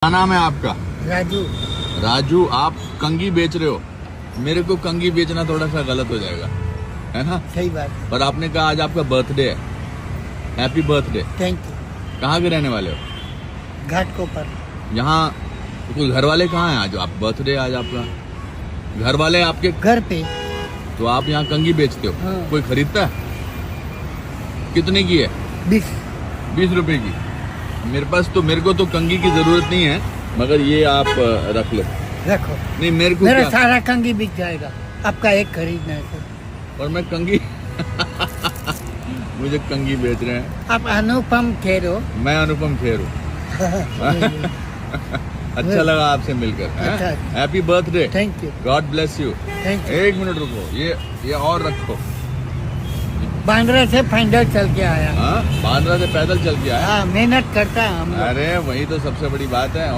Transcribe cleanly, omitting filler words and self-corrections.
क्या नाम है आपका? राजू। राजू, आप कंघी बेच रहे हो। मेरे को कंघी बेचना थोड़ा सा गलत हो जाएगा, है ना? सही बात। पर आपने कहा आज आपका बर्थडे है। Happy birthday. Thank you. कहाँ के रहने वाले हो? घाट को पर। यहाँ कोई घर वाले कहाँ हैं? आज आप बर्थडे आज आपका घर वाले आपके, घर पे। तो आप यहाँ कंघी बेचते हो। हाँ। कोई खरीदता है? कितने की है? 20 रुपए की। मेरे को तो कंघी की जरूरत नहीं है, मगर ये आप रख लो। रखो। नहीं मेरे को मेरा क्या? सारा कंगी बिक जाएगा। आपका एक खरीदना है तो। और मैं कंघी मुझे कंघी बेच रहे हैं। आप अनुपम खेर हो। मैं अनुपम खेर हूँ। अच्छा लगा आपसे मिलकर। अच्छा। Happy birthday. Thank you. God bless you. Thank you. एक मिनट रुको, ये और रखो। बांद्रा से पैदल चल के आया। हाँ, बांद्रा से पैदल चल के आया। हाँ, मेहनत करता है हम लोग। अरे वही तो सबसे बड़ी बात है।